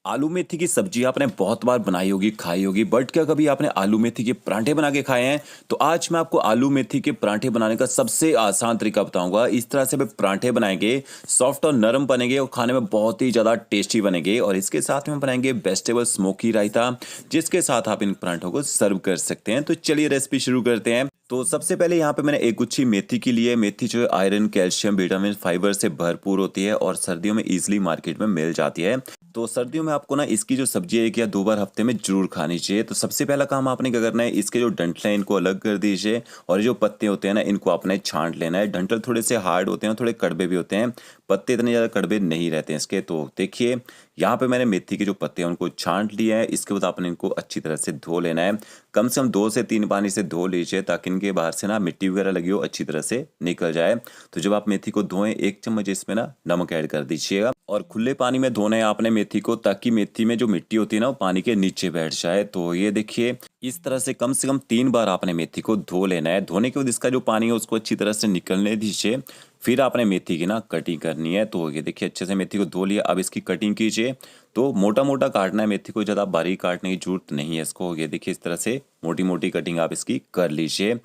आलू मेथी की सब्जी आपने बहुत बार बनाई होगी, खाई होगी, बट क्या कभी आपने आलू मेथी के परांठे बना के खाए हैं? तो आज मैं आपको आलू मेथी के परांठे बनाने का सबसे आसान तरीका बताऊंगा। इस तरह से वे परांठे बनाएंगे, सॉफ्ट और नरम बनेंगे और खाने में बहुत ही ज़्यादा टेस्टी बनेंगे। और इसके साथ में बनाएंगे वेजिटेबल स्मोकी रायता, जिसके साथ आप इन परांठों को सर्व कर सकते हैं। तो चलिए रेसिपी शुरू करते हैं। तो सबसे पहले यहाँ पे मैंने एक गुच्छी मेथी की ली है। मेथी जो है आयरन, कैल्शियम, विटामिन, फाइबर से भरपूर होती है और सर्दियों में इजीली मार्केट में मिल जाती है। तो सर्दियों में आपको ना इसकी जो सब्जी है एक या दो बार हफ्ते में जरूर खानी चाहिए। तो सबसे पहला काम आपने क्या करना है, इसके जो डंठल हैं इनको अलग कर दीजिए और ये जो पत्ते होते हैं ना इनको आपने छांट लेना है। डंठल थोड़े से हार्ड होते हैं, थोड़े कड़वे भी होते हैं, पत्ते इतने ज़्यादा कड़वे नहीं रहते हैं इसके। तो देखिए यहाँ पे मैंने मेथी के जो पत्ते हैं उनको छांट लिया है। इसके बाद आपने इनको अच्छी तरह से धो लेना है। कम से कम 2 से 3 पानी से धो लीजिए ताकि इनके बाहर से ना मिट्टी वगैरह लगी हो अच्छी तरह से निकल जाए। तो जब आप मेथी को धोएं 1 चम्मच इसमें ना नमक ऐड कर दीजिएगा और खुले पानी में धोना है आपने मेथी को, ताकि मेथी में जो मिट्टी होती है ना वो पानी के नीचे बैठ जाए। तो ये देखिए इस तरह से कम 3 बार आपने मेथी को धो लेना है। धोने के बाद इसका जो पानी है उसको अच्छी तरह से निकलने दीजिए। फिर आपने मेथी की ना कटिंग करनी है। तो ये देखिए अच्छे से मेथी को धो लिया, अब इसकी कटिंग कीजिए। तो मोटा मोटा काटना है मेथी को, ज़्यादा बारीक काटने की जरूरत नहीं है इसको। ये देखिए इस तरह से मोटी मोटी कटिंग आप इसकी कर लीजिए।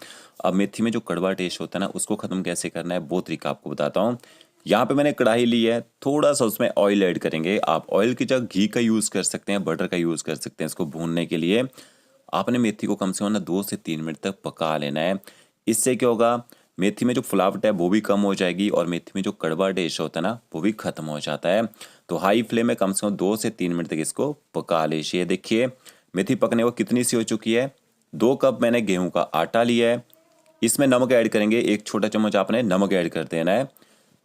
अब मेथी में जो कड़वा टेस्ट होता है ना उसको ख़त्म कैसे करना है वो तरीका आपको बताता हूँ। यहाँ पे मैंने कढ़ाई ली है, थोड़ा सा उसमें ऑयल ऐड करेंगे। आप ऑयल की जगह घी का यूज़ कर सकते हैं, बटर का यूज़ कर सकते हैं इसको भूनने के लिए। आपने मेथी को कम से कम ना 2 से 3 मिनट तक पका लेना है। इससे क्या होगा, मेथी में जो फुलावट है वो भी कम हो जाएगी और मेथी में जो कड़वा टेस्ट होता है ना वो भी खत्म हो जाता है। तो हाई फ्लेम में कम से कम 2 से 3 मिनट तक इसको पका लीजिए। देखिए मेथी पकने को कितनी सी हो चुकी है। 2 कप मैंने गेहूं का आटा लिया है। इसमें नमक ऐड करेंगे, 1 छोटा चम्मच आपने नमक ऐड कर देना है।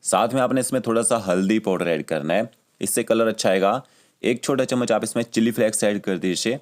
साथ में आपने इसमें थोड़ा सा हल्दी पाउडर ऐड करना है, इससे कलर अच्छा आएगा। 1 छोटा चम्मच आप इसमें चिली फ्लेक्स ऐड कर दीजिए।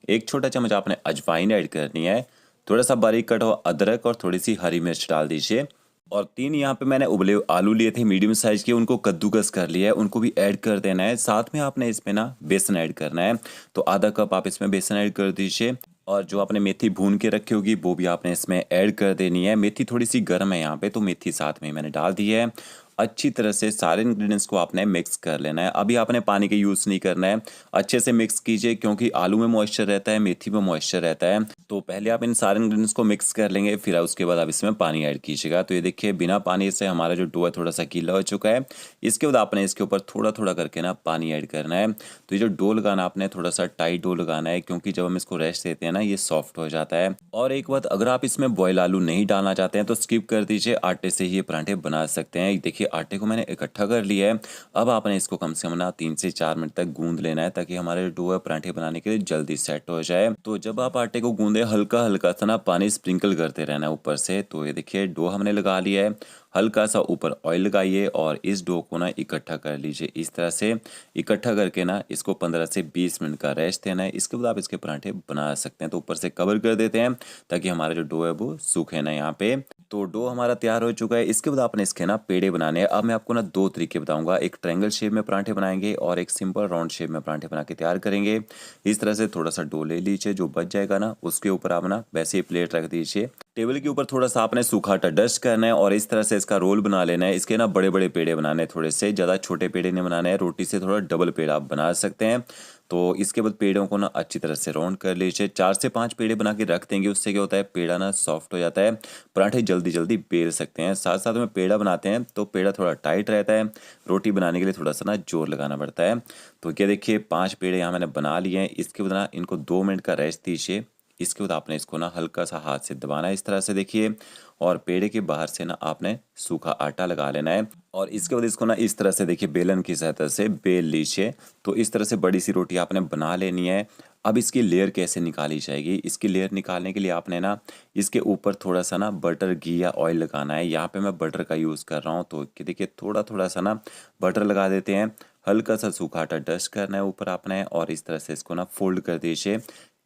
1 छोटा चम्मच आपने अजवाइन ऐड करनी है। थोड़ा सा बारीक कटा हुआ अदरक और थोड़ी सी हरी मिर्च डाल दीजिए। और 3 यहाँ पे मैंने उबले हुए आलू लिए थे मीडियम साइज के, उनको कद्दूकस कर लिया है, उनको भी ऐड कर देना है। साथ में आपने इसमें ना बेसन ऐड करना है। तो आधा कप आप इसमें बेसन ऐड कर दीजिए और जो आपने मेथी भून के रखी होगी वो भी आपने इसमें ऐड कर देनी है। मेथी थोड़ी सी गर्म है यहाँ पे, तो मेथी साथ में मैंने डाल दी है। अच्छी तरह से सारे इंग्रेडिएंट्स को आपने मिक्स कर लेना है। अभी आपने पानी का यूज़ नहीं करना है, अच्छे से मिक्स कीजिए क्योंकि आलू में मॉइस्चर रहता है, मेथी में मॉइस्चर रहता है। तो पहले आप इन सारे इंग्रेडिएंट्स को मिक्स कर लेंगे, फिर उसके बाद आप इसमें पानी ऐड कीजिएगा। तो ये देखिए बिना पानी से हमारा जो डो है थोड़ा सा गीला हो चुका है। इसके बाद आपने इसके ऊपर थोड़ा थोड़ा करके ना पानी ऐड करना है। तो ये जो डो लगाना आपने थोड़ा सा टाइट डो लगाना है, क्योंकि जब हम इसको रेस्ट देते हैं ना ये सॉफ्ट हो जाता है। और एक बात, अगर आप इसमें बॉयल आलू नहीं डालना चाहते हैं तो स्किप कर दीजिए, आटे से ही ये परांठे बना सकते हैं। देखिए आटे को मैंने इकट्ठा कर लिया है। अब आपने इसको कम से कम ना 3 से 4 मिनट तक गूंद लेना है, ताकि हमारे डो है परांठे बनाने के लिए जल्दी सेट हो जाए। तो जब आप आटे को गूंदे हल्का हल्का सा ना पानी स्प्रिंकल करते रहना है ऊपर से। तो ये देखिए डो हमने लगा लिया है, हल्का सा ऊपर ऑयल लगाइए और इस डो को ना इकट्ठा कर लीजिए। इस तरह से इकट्ठा करके ना इसको 15 से 20 मिनट का रेस्ट देना है। इसके बाद आप इसके परांठे बना सकते हैं। तो ऊपर से कवर कर देते हैं ताकि हमारा जो डो है वो सूखे ना यहाँ पे। तो डो हमारा तैयार हो चुका है। इसके बाद आपने इसके ना पेड़े बनाने हैं। अब मैं आपको ना 2 तरीके बताऊंगा, एक ट्रायंगल शेप में परांठे बनाएंगे और एक सिंपल राउंड शेप में परांठे बना के तैयार करेंगे। इस तरह से थोड़ा सा डो ले लीजिए, जो बच जाएगा ना उसके ऊपर आप ना वैसे ही प्लेट रख दीजिए। टेबल के ऊपर थोड़ा सा आपने सूखा आटा डस्ट करना है और इस तरह से इसका रोल बना लेना है। इसके ना बड़े बड़े पेड़े बनाने हैं, थोड़े से ज़्यादा छोटे पेड़े नहीं बनाने हैं। रोटी से थोड़ा डबल पेड़ आप बना सकते हैं। तो इसके बाद पेड़ों को ना अच्छी तरह से राउंड कर लीजिए। 4 से 5 पेड़े बना के रख देंगे, उससे क्या होता है पेड़ा ना सॉफ्ट हो जाता है, पराठे जल्दी जल्दी बेल सकते हैं। साथ साथ में पेड़ा बनाते हैं तो पेड़ा थोड़ा टाइट रहता है, रोटी बनाने के लिए थोड़ा सा ना जोर लगाना पड़ता है। तो क्या देखिए 5 पेड़े यहाँ मैंने बना लिए हैं। इसके बाद ना इनको 2 मिनट का रेस्ट दीजिए। इसके बाद आपने इसको ना हल्का सा हाथ से दबाना है इस तरह से देखिए, और पेड़े के बाहर से ना आपने सूखा आटा लगा लेना है। और इसके बाद इसको ना इस तरह से देखिए बेलन की सहायता से बेल लीजिए। तो इस तरह से बड़ी सी रोटी आपने बना लेनी है। अब इसकी लेयर कैसे निकाली जाएगी, इसकी लेयर निकालने के लिए आपने ना इसके ऊपर थोड़ा सा ना बटर, घी या ऑयल लगाना है। यहाँ पे मैं बटर का यूज़ कर रहा हूँ। तो देखिए थोड़ा थोड़ा सा ना बटर लगा देते हैं, हल्का सा सूखा आटा डस्ट करना है ऊपर आपने और इस तरह से इसको ना फोल्ड कर दीजिए।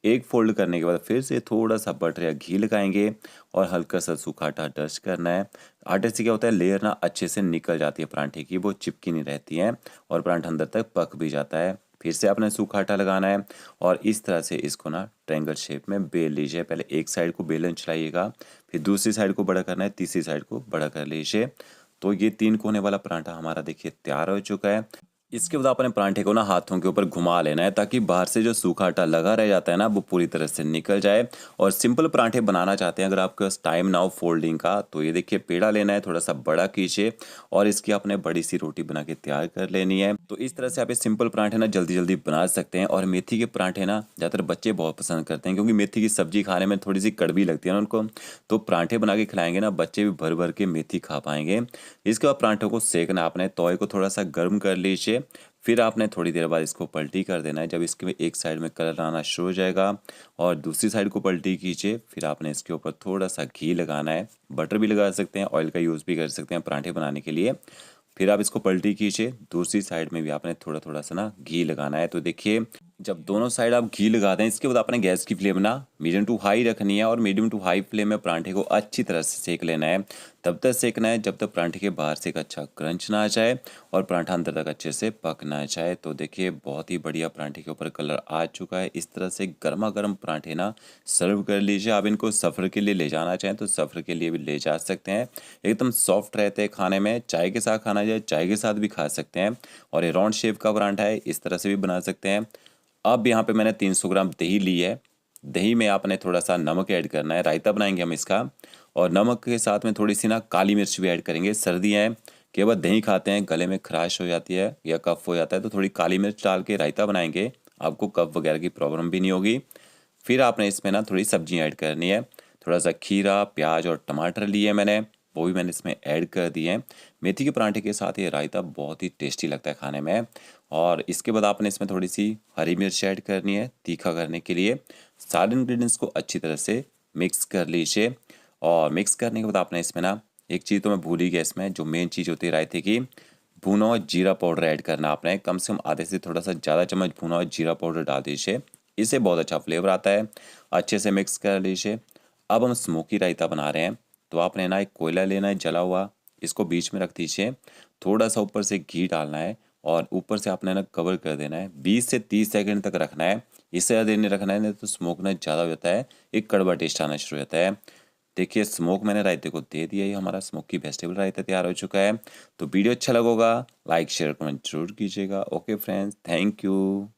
एक फोल्ड करने के बाद फिर से थोड़ा सा बटर या घी लगाएंगे और हल्का सा सूखा आटा डस्ट करना है। आटे से क्या होता है लेयर ना अच्छे से निकल जाती है परांठे की, वो चिपकी नहीं रहती है और परांठा अंदर तक पक भी जाता है। फिर से आपने सूखा आटा लगाना है और इस तरह से इसको ना ट्रायंगल शेप में बेल लीजिए। पहले एक साइड को बेलन चलाइएगा, फिर दूसरी साइड को बड़ा करना है, तीसरी साइड को बड़ा कर लीजिए। तो ये 3 कोने वाला परांठा हमारा देखिए तैयार हो चुका है। इसके बाद अपने परांठे को ना हाथों के ऊपर घुमा लेना है ताकि बाहर से जो सूखा आटा लगा रह जाता है ना वो पूरी तरह से निकल जाए। और सिंपल परांठे बनाना चाहते हैं अगर आपके पास टाइम ना हो फोल्डिंग का, तो ये देखिए पेड़ा लेना है, थोड़ा सा बड़ा कीजिए और इसकी आपने बड़ी सी रोटी बना के तैयार कर लेनी है। तो इस तरह से आप ये सिंपल परांठे ना जल्दी जल्दी बना सकते हैं। और मेथी के परांठे ना ज़्यादातर बच्चे बहुत पसंद करते हैं क्योंकि मेथी की सब्जी खाने में थोड़ी सी कड़वी लगती है ना उनको, तो परांठे बना के खिलाएंगे ना बच्चे भी भर भर के मेथी खा पाएंगे। इसके बाद परांठों को सेकना, आपने तवे को थोड़ा सा गर्म कर लीजिए, फिर आपने थोड़ी देर बाद इसको पलटी कर देना है। जब इसके एक साइड में कलर आना शुरू हो जाएगा और दूसरी साइड को पलटी कीजिए, फिर आपने इसके ऊपर थोड़ा सा घी लगाना है, बटर भी लगा सकते हैं, ऑयल का यूज़ भी कर सकते हैं परांठे बनाने के लिए। फिर आप इसको पलटी कीजिए, दूसरी साइड में भी आपने थोड़ा थोड़ा सा ना घी लगाना है। तो देखिए जब दोनों साइड आप घी लगा दें, इसके बाद आपने गैस की फ्लेम ना मीडियम टू हाई रखनी है और मीडियम टू हाई फ्लेम में परांठे को अच्छी तरह से सेक लेना है। तब तक सेकना है जब तक परांठे के बाहर से एक अच्छा क्रंच ना आ जाए और पराठा अंदर तक अच्छे से पक ना जाए। तो देखिए बहुत ही बढ़िया परांठे के ऊपर कलर आ चुका है। इस तरह से गर्मा गर्म परांठे ना सर्व कर लीजिए। आप इनको सफ़र के लिए ले जाना चाहें तो सफ़र के लिए भी ले जा सकते हैं। एकदम सॉफ्ट रहते हैं खाने में, चाय के साथ खाना जाए चाय के साथ भी खा सकते हैं। और ये राउंड शेप का परांठा है, इस तरह से भी बना सकते हैं। अब यहाँ पे मैंने 300 ग्राम दही ली है। दही में आपने थोड़ा सा नमक ऐड करना है, रायता बनाएंगे हम इसका। और नमक के साथ में थोड़ी सी ना काली मिर्च भी ऐड करेंगे। सर्दियाँ हैं, कई बार दही खाते हैं गले में खराश हो जाती है या कफ हो जाता है, तो थोड़ी काली मिर्च डाल के रायता बनाएंगे, आपको कफ वगैरह की प्रॉब्लम भी नहीं होगी। फिर आपने इसमें ना थोड़ी सब्जियाँ ऐड करनी है। थोड़ा सा खीरा, प्याज और टमाटर लिए मैंने, वो भी मैंने इसमें ऐड कर दिए हैं। मेथी के परांठे के साथ ये रायता बहुत ही टेस्टी लगता है खाने में। और इसके बाद आपने इसमें थोड़ी सी हरी मिर्च ऐड करनी है तीखा करने के लिए। सारे इंग्रेडिएंट्स को अच्छी तरह से मिक्स कर लीजिए। और मिक्स करने के बाद आपने इसमें ना एक चीज़ तो मैं भूल ही गया, इसमें जो मेन चीज़ होती है रायते की, भुना हुआ जीरा पाउडर ऐड करना। आपने कम से कम आधे से थोड़ा सा ज़्यादा चम्मच भुना हुआ जीरा पाउडर डाल दीजिए, इससे बहुत अच्छा फ्लेवर आता है। अच्छे से मिक्स कर लीजिए। अब हम स्मोकी रायता बना रहे हैं, तो आपने ना एक कोयला लेना है जला हुआ, इसको बीच में रख दीजिए, थोड़ा सा ऊपर से घी डालना है और ऊपर से आपने ना कवर कर देना है। 20 से 30 सेकंड तक रखना है, इससे ज़्यादा देर नहीं रखना है, नहीं तो स्मोक ना ज़्यादा हो जाता है, एक कड़वा टेस्ट आना शुरू हो जाता है। देखिए स्मोक मैंने रायते को दे दिया, ये हमारा स्मोकी वेजिटेबल रायता तैयार हो चुका है। तो वीडियो अच्छा लगा होगा लाइक शेयर कमेंट जरूर कीजिएगा। Okay friends, thank you.